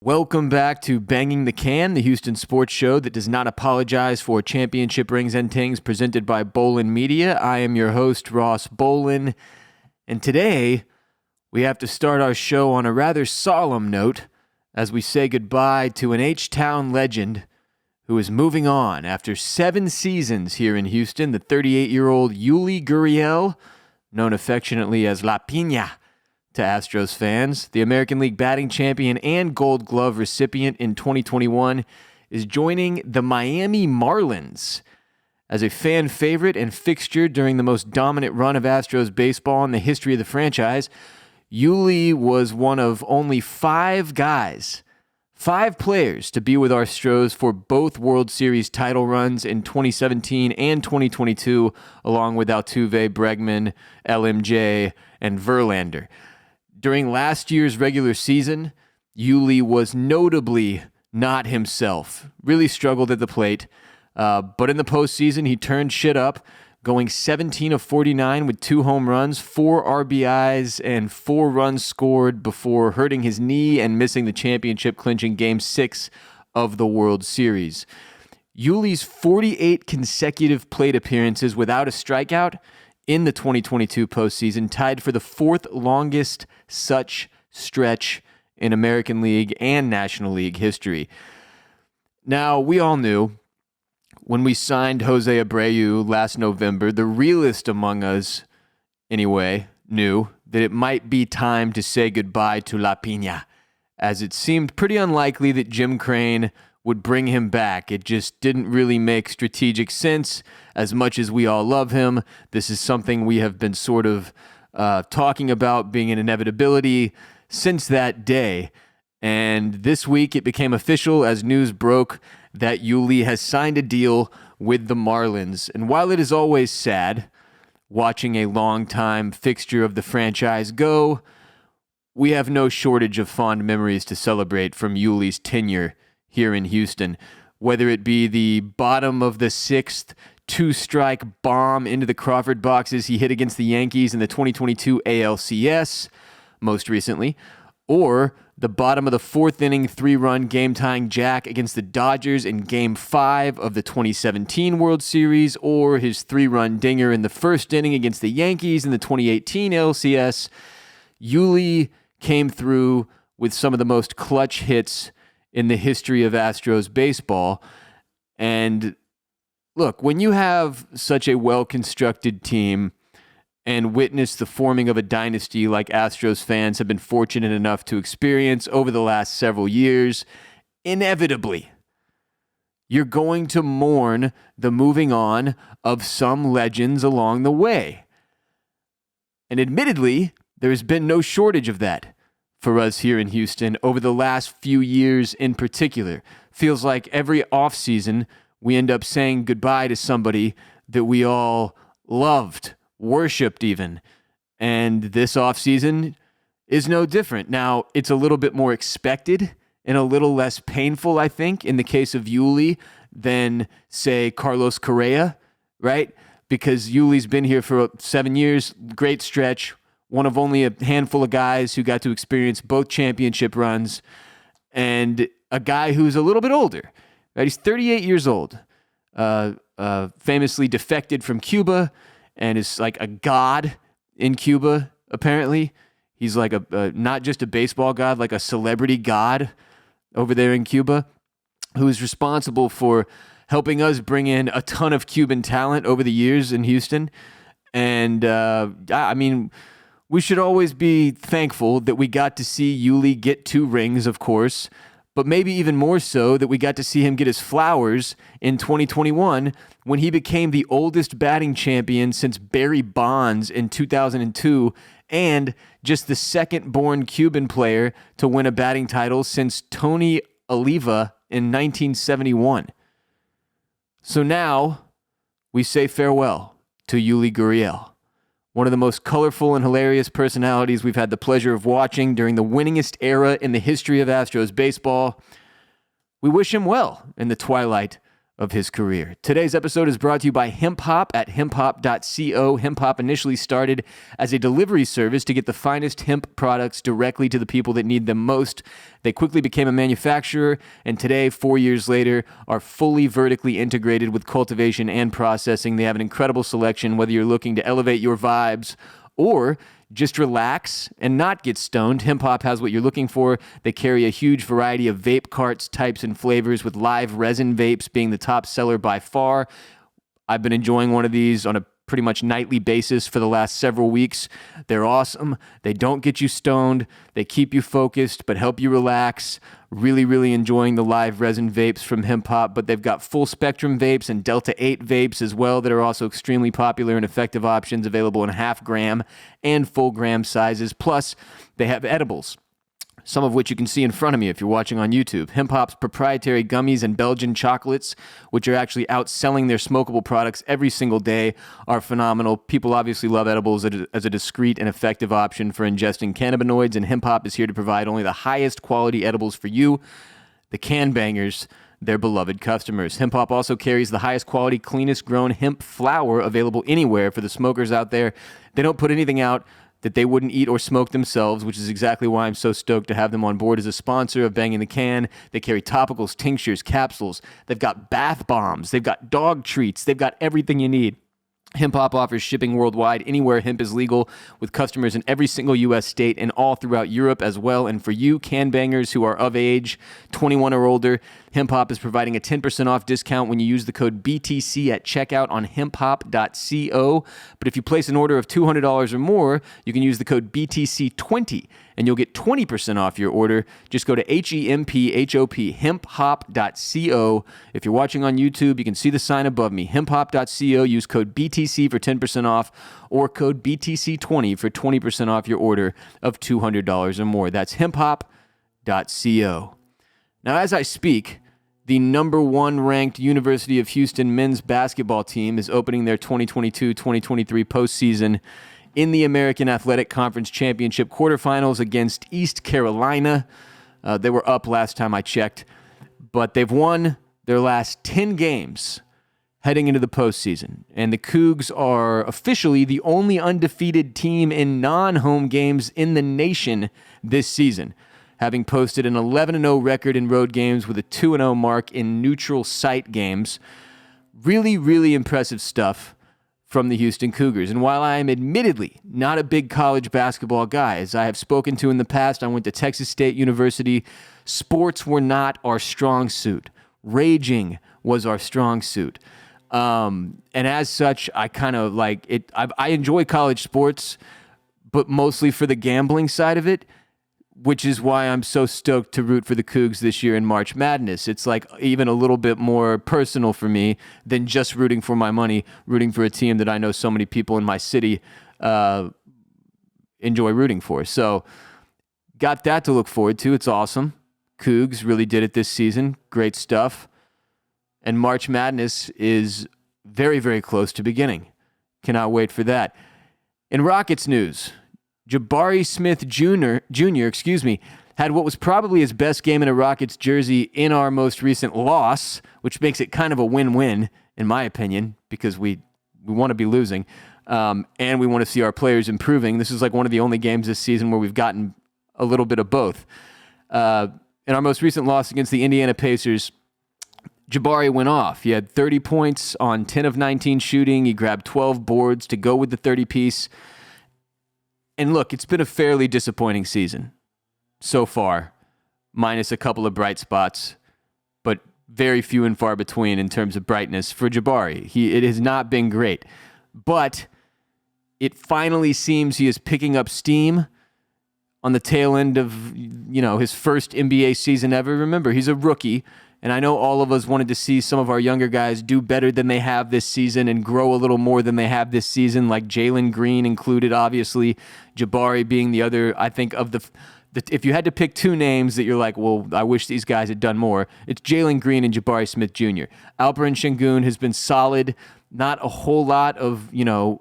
Welcome back to Banging the Can, the Houston sports show that does not apologize for championship rings and tings, presented by Bolin Media. I am your host, Ross Bolin, and today we have to start our show on a rather solemn note as we say goodbye to an H-Town legend who is moving on after 7 seasons here in Houston. The 38-year-old Yuli Gurriel, known affectionately as La Piña to Astros fans, the American League batting champion and Gold Glove recipient in 2021, is joining the Miami Marlins as a fan favorite and fixture during the most dominant run of Astros baseball in the history of the franchise. Yuli was one of only 5 players to be with our Astros for both World Series title runs in 2017 and 2022, along with Altuve, Bregman, LMJ, and Verlander. During last year's regular season, Yuli was notably not himself, really struggled at the plate, but in the postseason, he turned shit up, going 17 of 49 with 2 home runs, 4 RBIs, and 4 runs scored before hurting his knee and missing the championship-clinching Game 6 of the World Series. Yuli's 48 consecutive plate appearances without a strikeout in the 2022 postseason tied for the 4th longest such stretch in American League and National League history. Now, we all knew when we signed Jose Abreu last November, the realist among us, anyway, knew that it might be time to say goodbye to La Piña, as it seemed pretty unlikely that Jim Crane would bring him back. It just didn't really make strategic sense. As much as we all love him, this is something we have been sort of talking about being an inevitability since that day. And this week it became official as news broke that Yuli has signed a deal with the Marlins. And while it is always sad watching a longtime fixture of the franchise go, we have no shortage of fond memories to celebrate from Yuli's tenure here in Houston, whether it be the bottom of the 6th 2-strike bomb into the Crawford boxes he hit against the Yankees in the 2022 ALCS, most recently, or the bottom of the 4th inning 3-run game-tying jack against the Dodgers in Game 5 of the 2017 World Series, or his 3-run dinger in the 1st inning against the Yankees in the 2018 ALCS. Yuli came through with some of the most clutch hits in the history of Astros baseball. And look, when you have such a well-constructed team and witness the forming of a dynasty like Astros fans have been fortunate enough to experience over the last several years, inevitably, you're going to mourn the moving on of some legends along the way. And admittedly, there's been no shortage of that for us here in Houston over the last few years in particular. Feels like every offseason we end up saying goodbye to somebody that we all loved, worshipped even. And this offseason is no different. Now, it's a little bit more expected and a little less painful, I think, in the case of Yuli than, say, Carlos Correa, right? Because Yuli's been here for 7 years, great stretch, one of only a handful of guys who got to experience both championship runs, and a guy who's a little bit older, right? He's 38 years old, famously defected from Cuba, and is like a god in Cuba, apparently. He's like a not just a baseball god, like a celebrity god over there in Cuba, who is responsible for helping us bring in a ton of Cuban talent over the years in Houston. And I mean, we should always be thankful that we got to see Yuli get 2 rings, of course, but maybe even more so that we got to see him get his flowers in 2021 when he became the oldest batting champion since Barry Bonds in 2002 and just the second-born Cuban player to win a batting title since Tony Oliva in 1971. So now we say farewell to Yuli Gurriel, one of the most colorful and hilarious personalities we've had the pleasure of watching during the winningest era in the history of Astros baseball. We wish him well in the twilight of his career. Today's episode is brought to you by Hemp Hop at hemphop.co. Hemp Hop initially started as a delivery service to get the finest hemp products directly to the people that need them most. They quickly became a manufacturer, and today, 4 years later, are fully vertically integrated with cultivation and processing. They have an incredible selection, whether you're looking to elevate your vibes or just relax and not get stoned. Hemp Hop has what you're looking for. They carry a huge variety of vape carts, types, and flavors, with live resin vapes being the top seller by far. I've been enjoying one of these on a pretty much nightly basis for the last several weeks. They're awesome. They don't get you stoned. They keep you focused, but help you relax. Really, really enjoying the live resin vapes from Hemp Hop, but they've got full spectrum vapes and Delta 8 vapes as well that are also extremely popular and effective options available in half gram and full gram sizes. Plus, they have edibles, some of which you can see in front of me if you're watching on YouTube. Hemp Hop's proprietary gummies and Belgian chocolates, which are actually outselling their smokable products every single day, are phenomenal. People obviously love edibles as a discreet and effective option for ingesting cannabinoids, and Hemp Hop is here to provide only the highest quality edibles for you, the can bangers, their beloved customers. Hemp Hop also carries the highest quality, cleanest grown hemp flower available anywhere for the smokers out there. They don't put anything out that they wouldn't eat or smoke themselves, which is exactly why I'm so stoked to have them on board as a sponsor of Banging the Can. They carry topicals, tinctures, capsules. They've got bath bombs. They've got dog treats. They've got everything you need. Hemp Hop offers shipping worldwide anywhere hemp is legal, with customers in every single U.S. state and all throughout Europe as well. And for you can bangers who are of age, 21 or older, Hemp Hop is providing a 10% off discount when you use the code BTC at checkout on hemphop.co. But if you place an order of $200 or more, you can use the code BTC20 and you'll get 20% off your order. Just go to HEMPHOP, hemphop.co. If you're watching on YouTube, you can see the sign above me, hemphop.co. Use code BTC for 10% off or code BTC20 for 20% off your order of $200 or more. That's hemphop.co. Now, as I speak, the number one ranked University of Houston men's basketball team is opening their 2022-2023 postseason in the American Athletic Conference Championship quarterfinals against East Carolina. They were up last time I checked, but they've won their last 10 games heading into the postseason. And the Cougs are officially the only undefeated team in non-home games in the nation this season, having posted an 11-0 record in road games with a 2-0 mark in neutral site games. Really, really impressive stuff from the Houston Cougars. And while I am admittedly not a big college basketball guy, as I have spoken to in the past, I went to Texas State University. Sports were not our strong suit. Raging was our strong suit. And as such, I kind of like it. I enjoy college sports, but mostly for the gambling side of it, which is why I'm so stoked to root for the Cougs this year in March Madness. It's like even a little bit more personal for me than just rooting for my money, rooting for a team that I know so many people in my city enjoy rooting for. So got that to look forward to. It's awesome. Cougs really did it this season. Great stuff. And March Madness is very, very close to beginning. Cannot wait for that. In Rockets news, Jabari Smith Jr., had what was probably his best game in a Rockets jersey in our most recent loss, which makes it kind of a win-win, in my opinion, because we want to be losing, and we want to see our players improving. This is like one of the only games this season where we've gotten a little bit of both. In our most recent loss against the Indiana Pacers, Jabari went off. He had 30 points on 10 of 19 shooting. He grabbed 12 boards to go with the 30-piece. And look, it's been a fairly disappointing season so far, minus a couple of bright spots, but very few and far between in terms of brightness for Jabari. It has not been great, but it finally seems he is picking up steam on the tail end of, his first NBA season ever. Remember, he's a rookie. And I know all of us wanted to see some of our younger guys do better than they have this season and grow a little more than they have this season, like Jalen Green included, obviously. Jabari being the other, I think, of the if you had to pick two names that you're like, well, I wish these guys had done more, it's Jalen Green and Jabari Smith Jr. Alperen Şengün has been solid. Not a whole lot of,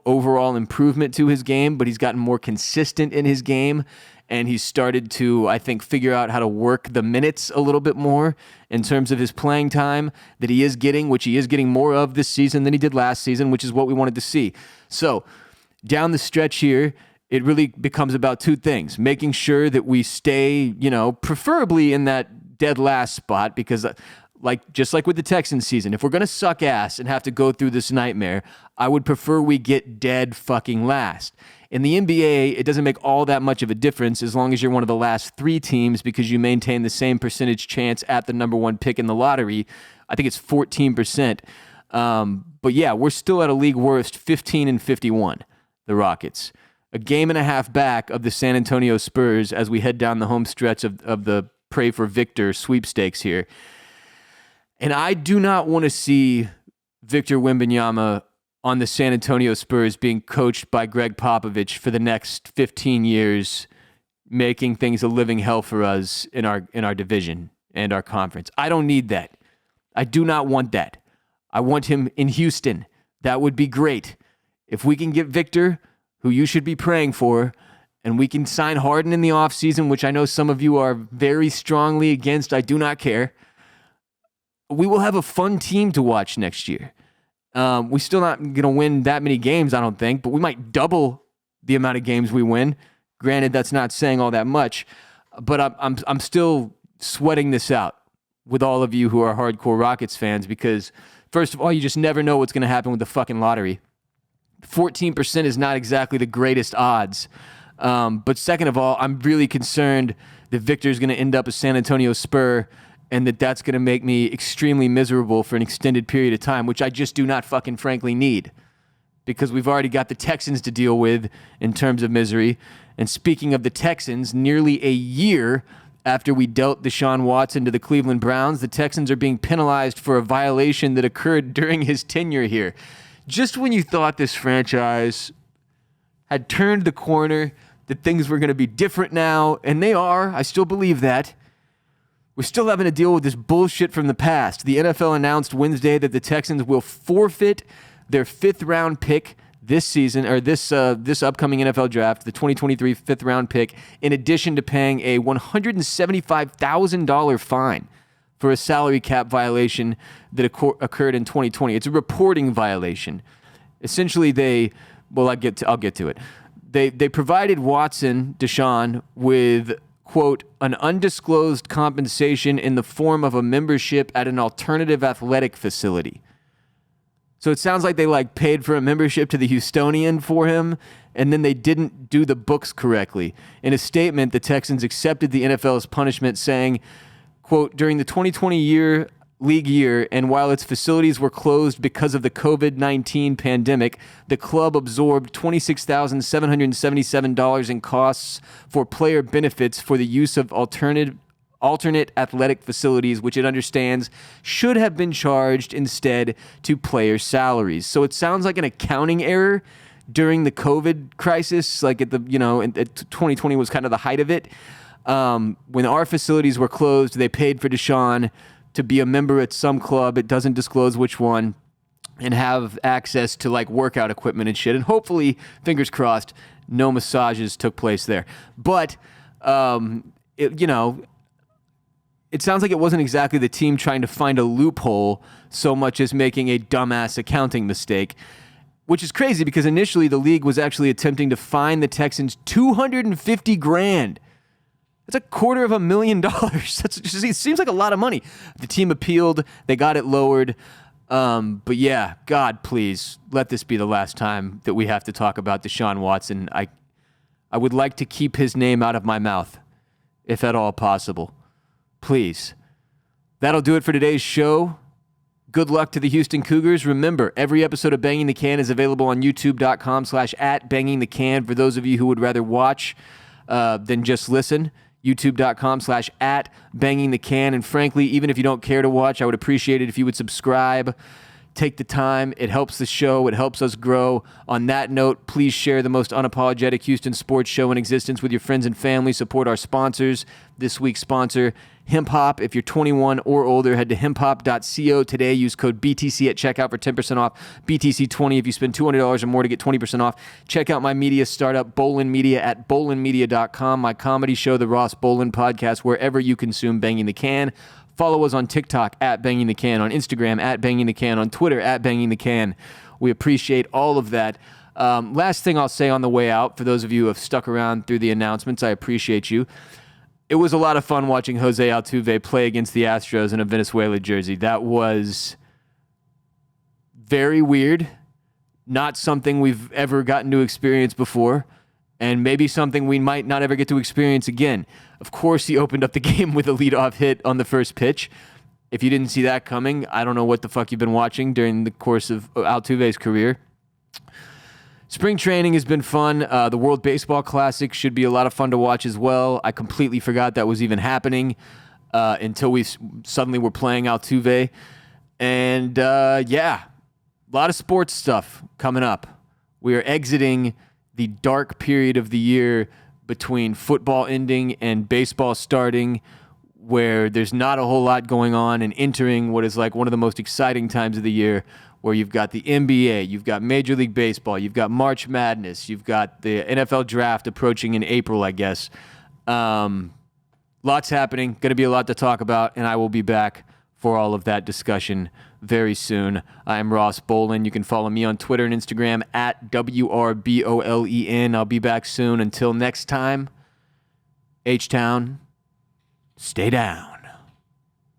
overall improvement to his game, but he's gotten more consistent in his game. and he's started to, I think, figure out how to work the minutes a little bit more in terms of his playing time that he is getting, which he is getting more of this season than he did last season, which is what we wanted to see. So down the stretch here, it really becomes about two things: making sure that we stay, preferably in that dead last spot, because just like with the Texans season, if we're going to suck ass and have to go through this nightmare, I would prefer we get dead fucking last. In the NBA, it doesn't make all that much of a difference as long as you're one of the last three teams, because you maintain the same percentage chance at the number one pick in the lottery. I think it's 14%. But yeah, we're still at a league worst 15-51, the Rockets. A game and a half back of the San Antonio Spurs as we head down the home stretch of the Pray for Victor sweepstakes here. And I do not want to see Victor Wembanyama on the San Antonio Spurs being coached by Greg Popovich for the next 15 years, making things a living hell for us in our division and our conference. I don't need that. I do not want that. I want him in Houston. That would be great. If we can get Victor, who you should be praying for, and we can sign Harden in the offseason, which I know some of you are very strongly against, I do not care. We will have a fun team to watch next year. We're still not going to win that many games, I don't think, but we might double the amount of games we win. Granted, that's not saying all that much, but I'm still sweating this out with all of you who are hardcore Rockets fans, because first of all, you just never know what's going to happen with the fucking lottery. 14% is not exactly the greatest odds. But second of all, I'm really concerned that Victor's going to end up a San Antonio Spur, and that's going to make me extremely miserable for an extended period of time, which I just do not fucking frankly need, because we've already got the Texans to deal with in terms of misery. And speaking of the Texans, nearly a year after we dealt Deshaun Watson to the Cleveland Browns, the Texans are being penalized for a violation that occurred during his tenure here. Just when you thought this franchise had turned the corner, that things were going to be different now, and they are, I still believe that, we're still having to deal with this bullshit from the past. The NFL announced Wednesday that the Texans will forfeit their fifth-round pick this season, or this upcoming NFL draft, the 2023 fifth-round pick, in addition to paying a $175,000 fine for a salary cap violation that occurred in 2020. It's a reporting violation. Essentially, I'll get to it. They provided Deshaun, with, quote, an undisclosed compensation in the form of a membership at an alternative athletic facility. So it sounds like they paid for a membership to the Houstonian for him, and then they didn't do the books correctly. In a statement, the Texans accepted the NFL's punishment, saying, quote, during the 2020 league year, and while its facilities were closed because of the COVID-19 pandemic, the club absorbed $26,777 in costs for player benefits for the use of alternate athletic facilities, which it understands should have been charged instead to player salaries. So it sounds like an accounting error during the COVID crisis, at 2020 was kind of the height of it. When our facilities were closed, they paid for Deshaun to be a member at some club, it doesn't disclose which one, and have access to workout equipment and shit. And hopefully, fingers crossed, no massages took place there. But, it sounds like it wasn't exactly the team trying to find a loophole so much as making a dumbass accounting mistake, which is crazy because initially the league was actually attempting to fine the Texans $250,000. That's $250,000. It seems like a lot of money. The team appealed. They got it lowered. But yeah, God, please, let this be the last time that we have to talk about Deshaun Watson. I would like to keep his name out of my mouth, if at all possible. Please. That'll do it for today's show. Good luck to the Houston Cougars. Remember, every episode of Banging the Can is available on youtube.com/@bangingthecan for those of you who would rather watch than just listen. youtube.com/@bangingthecan. And frankly, even if you don't care to watch, I would appreciate it if you would subscribe take the time. It helps the show. It helps us grow. On that note, please share the most unapologetic Houston sports show in existence with your friends and family. Support our sponsors. This week's sponsor, Hemp Hop. If you're 21 or older, head to hemphop.co today. Use code BTC at checkout for 10% off. BTC20 if you spend $200 or more to get 20% off. Check out my media startup, Bolin Media, at bolinmedia.com. My comedy show, The Ross Bolin Podcast, wherever you consume Banging the Can. Follow us on TikTok at Banging the Can, on Instagram at Banging the Can, on Twitter at Banging the Can. We appreciate all of that. Last thing I'll say on the way out, for those of you who have stuck around through the announcements, I appreciate you. It was a lot of fun watching Jose Altuve play against the Astros in a Venezuela jersey. That was very weird. Not something we've ever gotten to experience before, and maybe something we might not ever get to experience again. Of course, he opened up the game with a leadoff hit on the first pitch. If you didn't see that coming, I don't know what the fuck you've been watching during the course of Altuve's career. Spring training has been fun. The World Baseball Classic should be a lot of fun to watch as well. I completely forgot that was even happening until we suddenly were playing Altuve. And yeah, a lot of sports stuff coming up. We are exiting the dark period of the year between football ending and baseball starting, where there's not a whole lot going on, and entering what is like one of the most exciting times of the year, where you've got the NBA, you've got Major League Baseball, you've got March Madness, you've got the NFL Draft approaching in April, I guess. Lots happening, going to be a lot to talk about, and I will be back for all of that discussion very soon. I am Ross Bolin. You can follow me on Twitter and Instagram at WRBOLEN. I'll be back soon. Until next time, H-Town, stay down.